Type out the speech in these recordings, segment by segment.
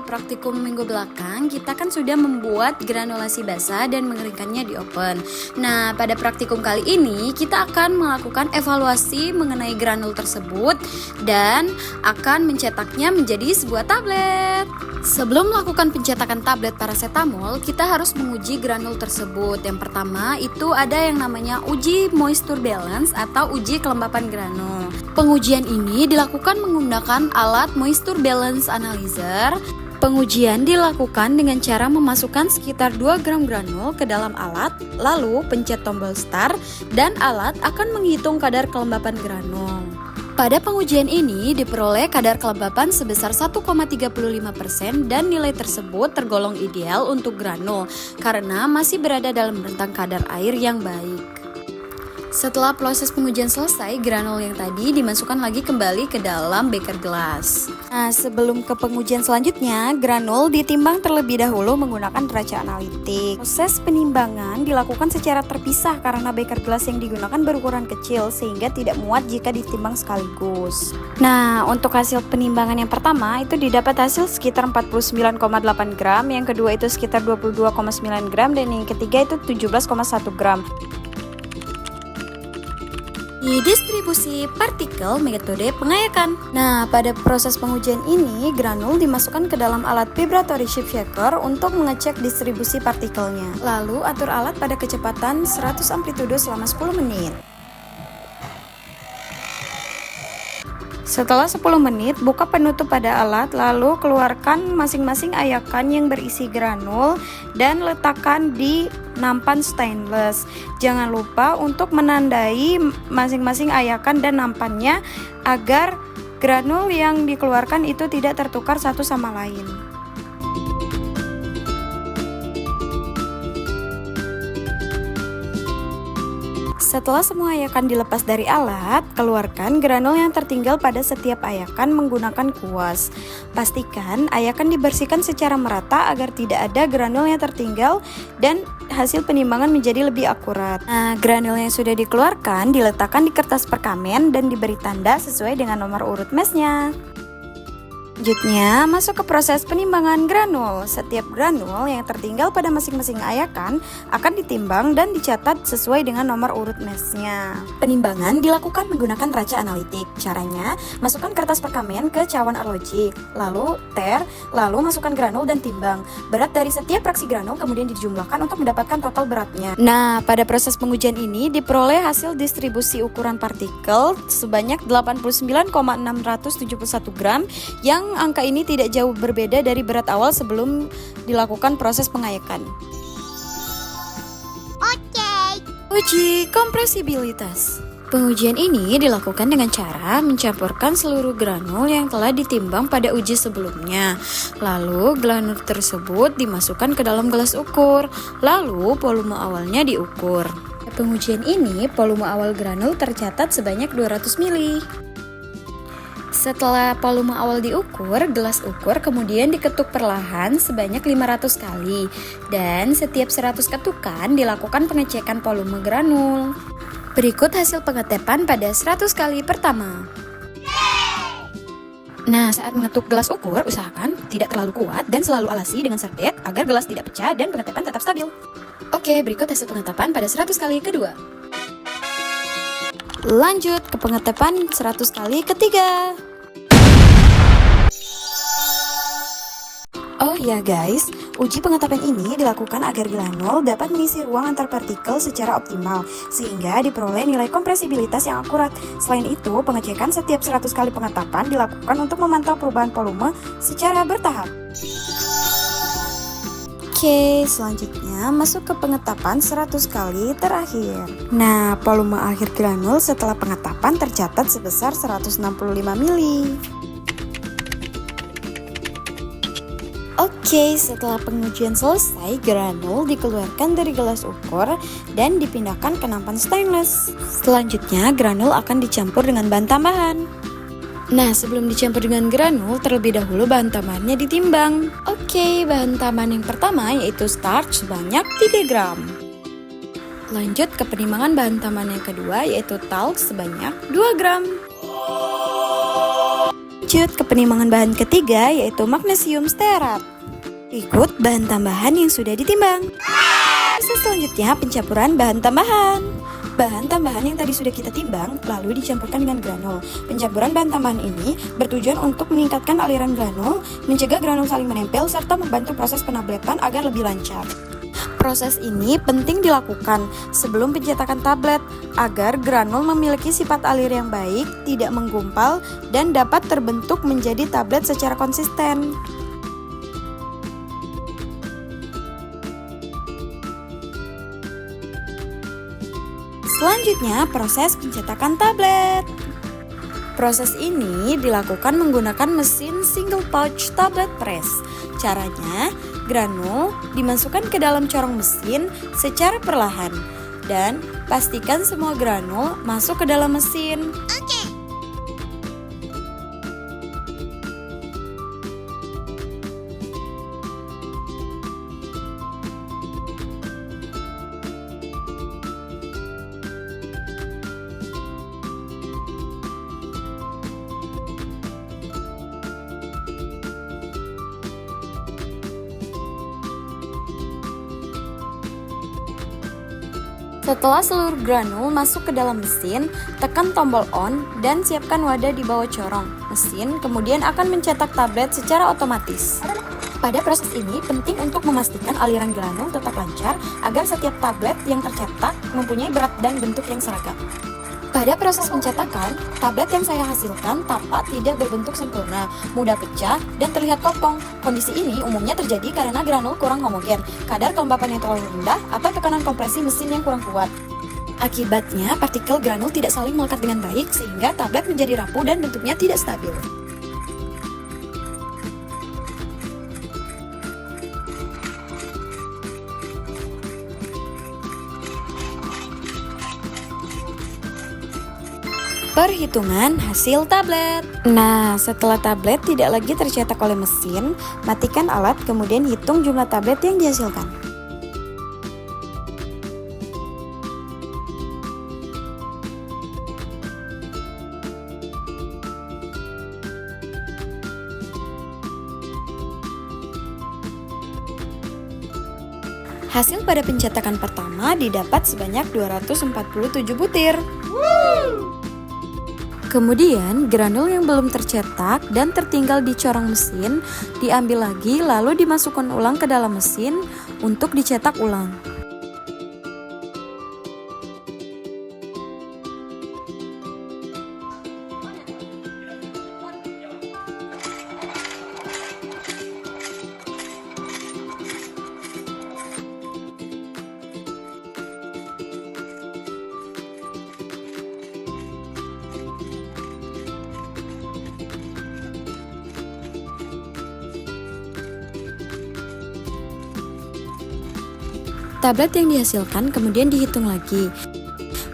praktikum minggu belakang, kita kan sudah membuat granulasi basah dan mengeringkannya di oven. Nah, pada praktikum kali ini kita akan melakukan evaluasi mengenai granul tersebut dan akan mencetaknya menjadi sebuah tablet. Sebelum melakukan pencetakan tablet paracetamol, kita harus menguji granul tersebut. Yang pertama itu ada yang namanya uji moisture balance atau uji kelembapan granul. Pengujian ini dilakukan menggunakan alat moisture balance analyzer. Pengujian dilakukan dengan cara memasukkan sekitar 2 gram granul ke dalam alat, lalu pencet tombol start dan alat akan menghitung kadar kelembapan granul. Pada pengujian ini diperoleh kadar kelembapan sebesar 1,35% dan nilai tersebut tergolong ideal untuk granul karena masih berada dalam rentang kadar air yang baik. Setelah proses pengujian selesai, granul yang tadi dimasukkan lagi kembali ke dalam beker gelas. Nah, sebelum ke pengujian selanjutnya, granul ditimbang terlebih dahulu menggunakan deraja analitik. Proses penimbangan dilakukan secara terpisah karena beker gelas yang digunakan berukuran kecil sehingga tidak muat jika ditimbang sekaligus. Nah, untuk hasil penimbangan yang pertama itu didapat hasil sekitar 49,8 gram, yang kedua itu sekitar 22,9 gram, dan yang ketiga itu 17,1 gram. Di distribusi partikel metode pengayakan. Nah, pada proses pengujian ini, granul dimasukkan ke dalam alat vibratory shift shaker untuk mengecek distribusi partikelnya. Lalu, atur alat pada kecepatan 100 amplitude selama 10 menit. Setelah 10 menit, buka penutup pada alat, lalu keluarkan masing-masing ayakan yang berisi granul dan letakkan di nampan stainless. Jangan lupa untuk menandai masing-masing ayakan dan nampannya agar granul yang dikeluarkan itu tidak tertukar satu sama lain. Setelah semua ayakan dilepas dari alat, keluarkan granul yang tertinggal pada setiap ayakan menggunakan kuas. Pastikan ayakan dibersihkan secara merata agar tidak ada granul yang tertinggal dan hasil penimbangan menjadi lebih akurat. Nah, granul yang sudah dikeluarkan diletakkan di kertas perkamen dan diberi tanda sesuai dengan nomor urut mesnya. Selanjutnya, masuk ke proses penimbangan granul. Setiap granul yang tertinggal pada masing-masing ayakan akan ditimbang dan dicatat sesuai dengan nomor urut mesnya. Penimbangan dilakukan menggunakan deraja analitik. Caranya, masukkan kertas perkamen ke cawan arloji, lalu lalu masukkan granul dan timbang. Berat dari setiap fraksi granul kemudian dijumlahkan untuk mendapatkan total beratnya. Nah, pada proses pengujian ini diperoleh hasil distribusi ukuran partikel sebanyak 89,671 gram yang angka ini tidak jauh berbeda dari berat awal sebelum dilakukan proses pengayakan. Uji kompresibilitas. Pengujian ini dilakukan dengan cara mencampurkan seluruh granul yang telah ditimbang pada uji sebelumnya. Lalu granul tersebut dimasukkan ke dalam gelas ukur. Lalu volume awalnya diukur. Pengujian ini volume awal granul tercatat sebanyak 200 ml. Setelah volume awal diukur, gelas ukur kemudian diketuk perlahan sebanyak 500 kali dan setiap 100 ketukan dilakukan pengecekan volume granul. Berikut hasil pengetepan pada 100 kali pertama. Nah, saat mengetuk gelas ukur, usahakan tidak terlalu kuat dan selalu alasi dengan serbet agar gelas tidak pecah dan pengetepan tetap stabil. Oke, berikut hasil pengetapan pada 100 kali kedua. Lanjut ke pengetepan 100 kali ketiga. Oh ya guys, uji pengetapan ini dilakukan agar granul dapat mengisi ruang antar partikel secara optimal sehingga diperoleh nilai kompresibilitas yang akurat. Selain itu, pengecekan setiap 100 kali pengetapan dilakukan untuk memantau perubahan volume secara bertahap. Oke, selanjutnya masuk ke pengetapan 100 kali terakhir. Nah, volume akhir granul setelah pengetapan tercatat sebesar 165 ml. Oke, setelah pengujian selesai, granul dikeluarkan dari gelas ukur dan dipindahkan ke nampan stainless. Selanjutnya, granul akan dicampur dengan bahan tambahan. Nah, sebelum dicampur dengan granul, terlebih dahulu bahan tambahannya ditimbang. Oke, bahan tambahan yang pertama yaitu starch sebanyak 3 gram. Lanjut ke penimbangan bahan tambahan yang kedua yaitu talc sebanyak 2 gram. Lanjut ke penimbangan bahan ketiga, yaitu magnesium stearat. Ikut bahan tambahan yang sudah ditimbang. Proses selanjutnya pencampuran bahan tambahan. Bahan tambahan yang tadi sudah kita timbang lalu dicampurkan dengan granul. Pencampuran bahan tambahan ini bertujuan untuk meningkatkan aliran granul, mencegah granul saling menempel, serta membantu proses penabletan agar lebih lancar. Proses ini penting dilakukan sebelum pencetakan tablet agar granul memiliki sifat alir yang baik, tidak menggumpal, dan dapat terbentuk menjadi tablet secara konsisten. Selanjutnya, proses pencetakan tablet. Proses ini dilakukan menggunakan mesin single pouch tablet press. Caranya, granul dimasukkan ke dalam corong mesin secara perlahan dan pastikan semua granul masuk ke dalam mesin. Setelah seluruh granul masuk ke dalam mesin, tekan tombol on dan siapkan wadah di bawah corong. Mesin kemudian akan mencetak tablet secara otomatis. Pada proses ini penting untuk memastikan aliran granul tetap lancar agar setiap tablet yang tercetak mempunyai berat dan bentuk yang seragam. Pada proses pencetakan, tablet yang saya hasilkan tampak tidak berbentuk sempurna, mudah pecah, dan terlihat kopong. Kondisi ini umumnya terjadi karena granul kurang homogen, kadar kelembapan yang terlalu rendah, atau tekanan kompresi mesin yang kurang kuat. Akibatnya, partikel granul tidak saling melekat dengan baik, sehingga tablet menjadi rapuh dan bentuknya tidak stabil. Perhitungan hasil tablet. Nah, setelah tablet tidak lagi tercetak oleh mesin, matikan alat kemudian hitung jumlah tablet yang dihasilkan. Hasil pada pencetakan pertama didapat sebanyak 247 butir. Kemudian, granul yang belum tercetak dan tertinggal di corong mesin diambil lagi lalu dimasukkan ulang ke dalam mesin untuk dicetak ulang. Tablet yang dihasilkan kemudian dihitung lagi.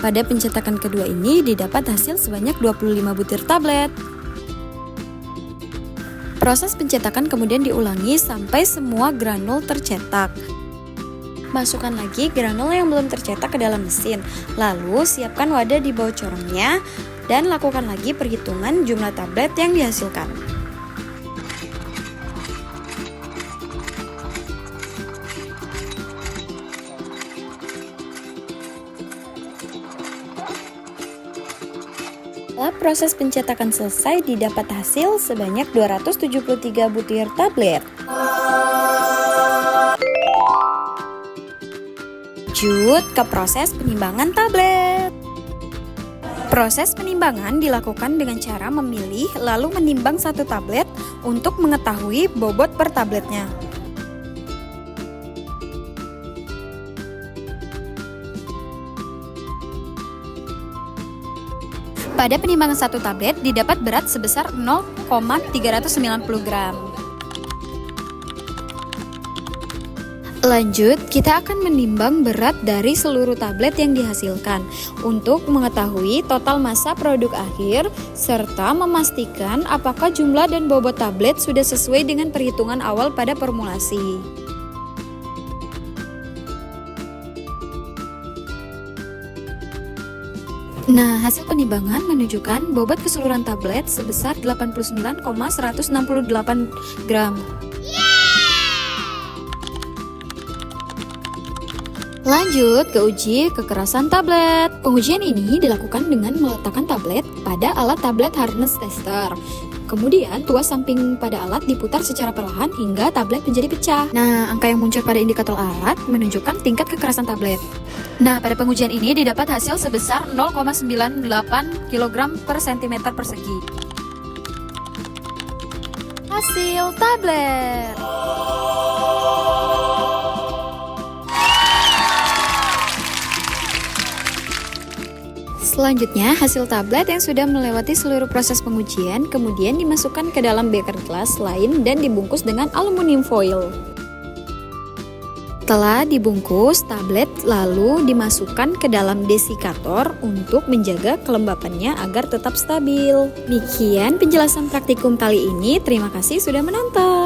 Pada pencetakan kedua ini didapat hasil sebanyak 25 butir tablet. Proses pencetakan kemudian diulangi sampai semua granul tercetak. Masukkan lagi granul yang belum tercetak ke dalam mesin, lalu siapkan wadah di bawah corongnya dan lakukan lagi perhitungan jumlah tablet yang dihasilkan. Setelah proses pencetakan selesai, didapat hasil sebanyak 273 butir tablet. Lanjut ke proses penimbangan tablet. Proses penimbangan dilakukan dengan cara memilih lalu menimbang satu tablet untuk mengetahui bobot per tabletnya. Pada penimbangan satu tablet didapat berat sebesar 0,390 gram. Lanjut, kita akan menimbang berat dari seluruh tablet yang dihasilkan untuk mengetahui total massa produk akhir serta memastikan apakah jumlah dan bobot tablet sudah sesuai dengan perhitungan awal pada formulasi. Nah, hasil penimbangan menunjukkan bobot keseluruhan tablet sebesar 89,168 gram. Lanjut ke uji kekerasan tablet. Pengujian ini dilakukan dengan meletakkan tablet pada alat tablet harness tester. Kemudian tuas samping pada alat diputar secara perlahan hingga tablet menjadi pecah. Nah, angka yang muncul pada indikator alat menunjukkan tingkat kekerasan tablet. Nah, pada pengujian ini didapat hasil sebesar 0,98 kg per cm persegi. Hasil tablet. Selanjutnya, hasil tablet yang sudah melewati seluruh proses pengujian kemudian dimasukkan ke dalam beker gelas lain dan dibungkus dengan aluminium foil. Setelah dibungkus, tablet lalu dimasukkan ke dalam desikator untuk menjaga kelembapannya agar tetap stabil. Demikian penjelasan praktikum kali ini. Terima kasih sudah menonton.